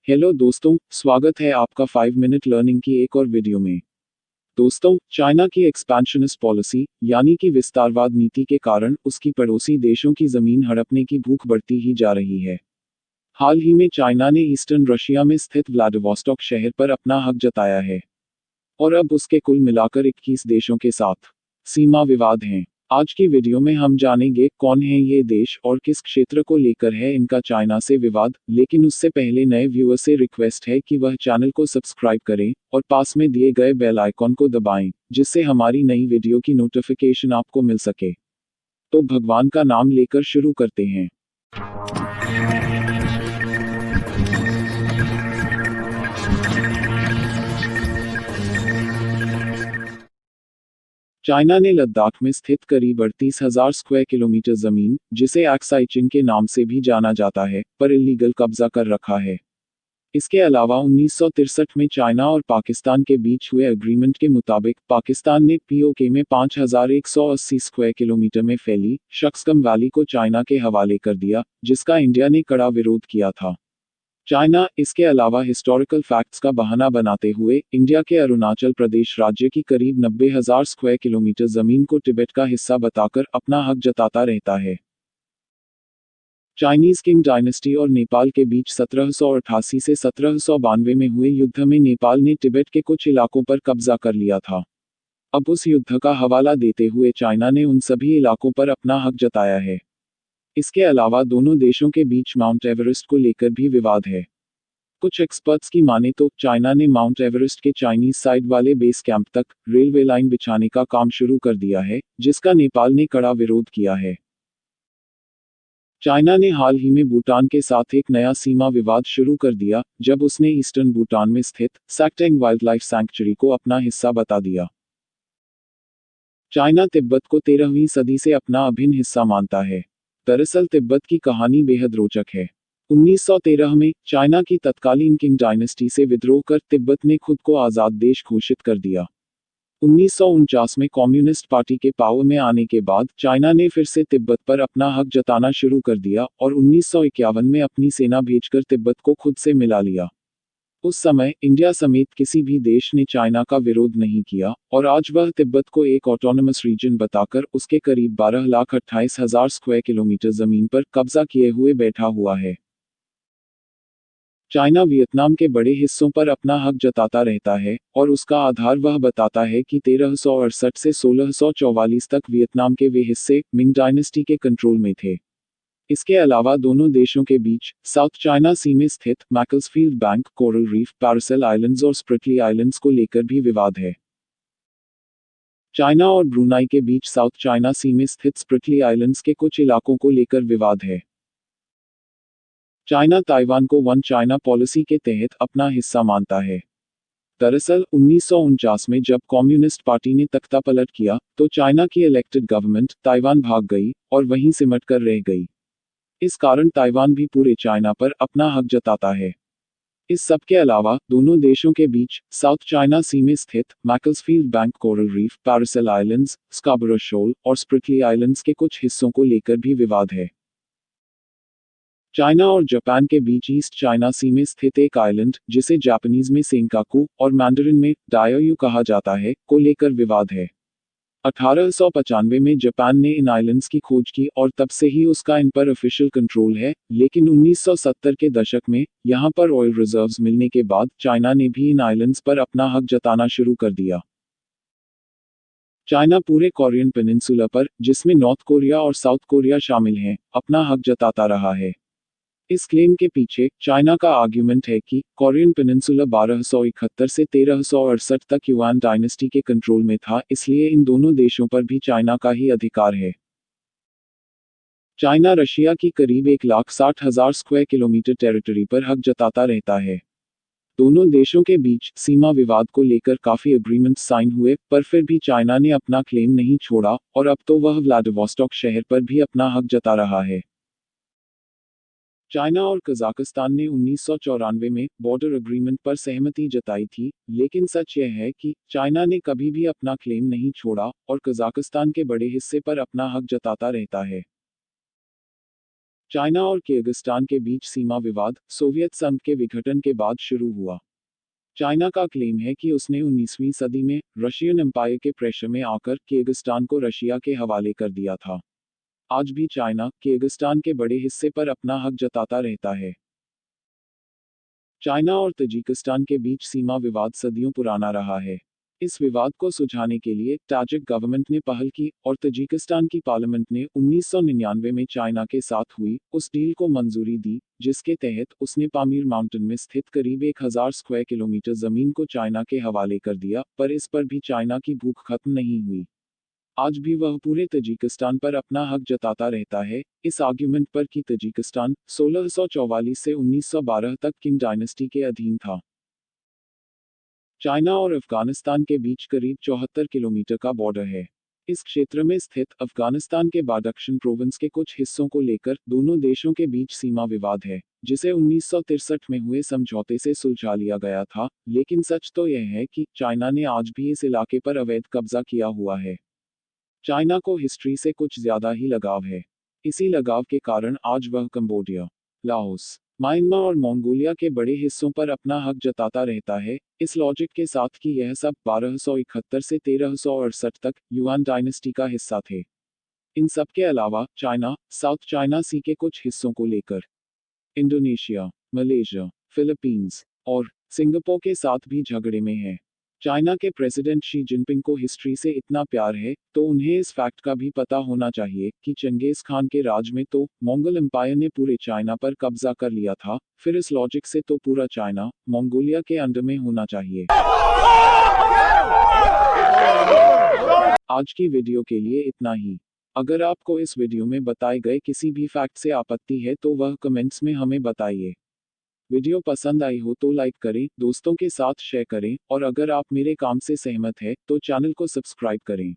Hello दोस्तों, स्वागत है आपका 5 मिनट लर्निंग की एक और वीडियो में। दोस्तों, चाइना की एक्सपेंशनिस्ट पॉलिसी यानी कि विस्तारवाद नीति के कारण उसकी पड़ोसी देशों की जमीन हड़पने की भूख बढ़ती ही जा रही है। हाल ही में चाइना ने ईस्टर्न रशिया में स्थित व्लादिवोस्टोक शहर पर अपना हक जताया है और अब उसके कुल मिलाकर 21 देशों के साथ सीमा विवाद हैं। आज की वीडियो में हम जानेंगे कौन है ये देश और किस क्षेत्र को लेकर है इनका चाइना से विवाद। लेकिन उससे पहले नए व्यूअर से रिक्वेस्ट है कि वह चैनल को सब्सक्राइब करें और पास में दिए गए बेल आइकॉन को दबाएं, जिससे हमारी नई वीडियो की नोटिफिकेशन आपको मिल सके। तो भगवान का नाम लेकर शुरू करते हैं। चाइना ने लद्दाख में स्थित करीब 38,000 स्क्वायर किलोमीटर जमीन, जिसे अक्साई चिन के नाम से भी जाना जाता है, पर इलीगल कब्जा कर रखा है। इसके अलावा 1963 में चाइना और पाकिस्तान के बीच हुए एग्रीमेंट के मुताबिक पाकिस्तान ने पीओके में 5,180 स्क्वायर किलोमीटर में फैली शक्सकम वैली को चाइना के हवाले कर दिया, जिसका इंडिया ने कड़ा विरोध किया था। चाइना इसके अलावा हिस्टोरिकल फैक्ट्स का बहाना बनाते हुए इंडिया के अरुणाचल प्रदेश राज्य की करीब 90,000 स्क्वायर किलोमीटर जमीन को तिब्बत का हिस्सा बताकर अपना हक जताता रहता है। चाइनीज किंग डायनेस्टी और नेपाल के बीच 1788 से 1792 में हुए युद्ध में नेपाल ने तिब्बत के कुछ इलाकों पर कब्जा कर लिया था। अब उस युद्ध का हवाला देते हुए चाइना ने उन सभी इलाकों पर अपना हक जताया है। इसके अलावा दोनों देशों के बीच माउंट एवरेस्ट को लेकर भी विवाद है। कुछ एक्सपर्ट्स की माने तो चाइना ने माउंट एवरेस्ट के चाइनीज साइड वाले बेस कैंप तक रेलवे लाइन बिछाने का काम शुरू कर दिया है, जिसका नेपाल ने कड़ा विरोध किया है। चाइना ने हाल ही में भूटान के साथ एक नया सीमा विवाद शुरू कर दिया, जब उसने ईस्टर्न भूटान में स्थित सैक्टेंग वाइल्डलाइफ सैंक्चुरी को अपना हिस्सा बता दिया। चाइना तिब्बत को 13वीं सदी से अपना अभिन्न हिस्सा मानता है। दरअसल तिब्बत की कहानी बेहद रोचक है। 1913 में चाइना की तत्कालीन किंग डायनेस्टी से विद्रोह कर तिब्बत ने खुद को आज़ाद देश घोषित कर दिया। 1949 में कम्युनिस्ट पार्टी के पावर में आने के बाद चाइना ने फिर से तिब्बत पर अपना हक जताना शुरू कर दिया और 1951 में अपनी सेना भेजकर तिब्बत को खुद से मिला लिया। उस समय इंडिया समेत किसी भी देश ने चाइना का विरोध नहीं किया और आज वह तिब्बत को एक ऑटोनमस रीजन बताकर उसके करीब 12,28,000 स्क्वायर किलोमीटर जमीन पर कब्जा किए हुए बैठा हुआ है। चाइना वियतनाम के बड़े हिस्सों पर अपना हक जताता रहता है और उसका आधार वह बताता है कि 1368 से 1644 तक वियतनाम के वे हिस्से मिंग डायनेस्टी के कंट्रोल में थे। इसके अलावा दोनों देशों के बीच साउथ चाइना सी में स्थित Macclesfield Bank, coral reef, Paracel Islands और स्प्रिटली आइलैंड्स को लेकर भी विवाद है। चाइना और ब्रुनाई के बीच साउथ चाइना सी में स्थित स्प्रिटली आइलैंड्स के कुछ इलाकों को लेकर विवाद है। चाइना ताइवान को वन चाइना पॉलिसी के तहत अपना हिस्सा मानता है। दरअसल 1949 में जब कम्युनिस्ट पार्टी ने तख्तापलट किया, तो चाइना की इलेक्टेड गवर्नमेंट ताइवान भाग गई और वहीं सिमट कर रह गई। इस कारण ताइवान भी पूरे चाइना पर अपना हक जताता है। इस सब के अलावा दोनों देशों के बीच साउथ चाइना सी में स्थित Macclesfield Bank, coral reef, Paracel Islands, Scarborough Shoal और स्प्रिटली आइलैंड्स के कुछ हिस्सों को लेकर भी विवाद है। चाइना और जापान के बीच ईस्ट चाइना सी में स्थित एक आइलैंड, जिसे जापानीज में सेंकाकू और मैंडरिन में डायोयू कहा जाता है, को लेकर विवाद है। 1895 में जापान ने इन आइलैंड्स की खोज की और तब से ही उसका इन पर ऑफिशियल कंट्रोल है, लेकिन 1970 के दशक में यहां पर ऑयल रिजर्व्स मिलने के बाद चाइना ने भी इन आइलैंड्स पर अपना हक जताना शुरू कर दिया। चाइना पूरे कोरियन पेनिनसुला पर, जिसमें नॉर्थ कोरिया और साउथ कोरिया शामिल हैं, अपना हक जताता रहा है। इस क्लेम के पीछे चाइना का आर्ग्यूमेंट है कि कोरियन पेनिनसुला 1271 से 1368 तक युआन डायनेस्टी के कंट्रोल में था, इसलिए इन दोनों देशों पर भी चाइना का ही अधिकार है। चाइना रशिया की करीब 1,60,000 स्क्वायर किलोमीटर टेरिटरी पर हक जताता रहता है। दोनों देशों के बीच सीमा विवाद को लेकर काफी एग्रीमेंट साइन हुए, पर फिर भी चाइना ने अपना क्लेम नहीं छोड़ा और अब तो वह व्लादिवोस्टोक शहर पर भी अपना हक जता रहा है। चाइना और कजाकिस्तान ने 1994 में बॉर्डर एग्रीमेंट पर सहमति जताई थी, लेकिन सच यह है कि चाइना ने कभी भी अपना क्लेम नहीं छोड़ा और कजाकिस्तान के बड़े हिस्से पर अपना हक जताता रहता है। चाइना और किर्गिस्तान के बीच सीमा विवाद सोवियत संघ के विघटन के बाद शुरू हुआ। चाइना का क्लेम है कि उसने 19वीं सदी में रशियन एम्पायर के प्रेशर में आकर किर्गिस्तान को रशिया के हवाले कर दिया था। आज भी चाइना किर्गिस्तान के बड़े हिस्से पर अपना हक जताता रहता है। चाइना और तजिकिस्तान के बीच सीमा विवाद सदियों पुराना रहा है। इस विवाद को सुलझाने के लिए ताजिक गवर्नमेंट ने पहल की और तजिकिस्तान की पार्लियामेंट ने 1999 में चाइना के साथ हुई उस डील को मंजूरी दी, जिसके तहत उसने पामीर माउंटेन में स्थित करीब 1000 स्क्वायर किलोमीटर जमीन को चाइना के हवाले कर दिया, पर इस पर भी चाइना की भूख खत्म नहीं हुई। आज भी वह पूरे तजिकिस्तान पर अपना हक जताता रहता है, इस आर्ग्यूमेंट पर कि तजिकिस्तान 1644 से 1912 तक किंग डायनेस्टी के अधीन था। चाइना और अफगानिस्तान के बीच करीब 74 किलोमीटर का बॉर्डर है। इस क्षेत्र में स्थित अफगानिस्तान के बादख्शन प्रोविंस के कुछ हिस्सों को लेकर दोनों देशों के बीच सीमा विवाद है, जिसे 1963 में हुए समझौते से सुलझा लिया गया था, लेकिन सच तो यह है कि चाइना ने आज भी इस इलाके पर अवैध कब्जा किया हुआ है। चाइना को हिस्ट्री से कुछ ज्यादा ही लगाव है। इसी लगाव के कारण आज वह कंबोडिया, लाओस, म्यांमार और मंगोलिया के बड़े हिस्सों पर अपना हक जताता रहता है, इस लॉजिक के साथ कि यह सब 1271 से 1368 तक युआन डायनेस्टी का हिस्सा थे। इन सब के अलावा चाइना साउथ चाइना सी के कुछ हिस्सों को लेकर इंडोनेशिया, मलेशिया, फिलीपींस और सिंगापुर के साथ भी झगड़े में है। चाइना के प्रेसिडेंट शी जिनपिंग को हिस्ट्री से इतना प्यार है, तो उन्हें इस फैक्ट का भी पता होना चाहिए कि चंगेज खान के राज में तो मंगोल एम्पायर ने पूरे चाइना पर कब्जा कर लिया था, फिर इस लॉजिक से तो पूरा चाइना मंगोलिया के अंडर में होना चाहिए। आज की वीडियो के लिए इतना ही। अगर आपको इस वीडियो में बताए गए किसी भी फैक्ट से आपत्ति है तो वह कमेंट्स में हमें बताइए। वीडियो पसंद आई हो तो लाइक करें, दोस्तों के साथ शेयर करें और अगर आप मेरे काम से सहमत हैं तो चैनल को सब्सक्राइब करें।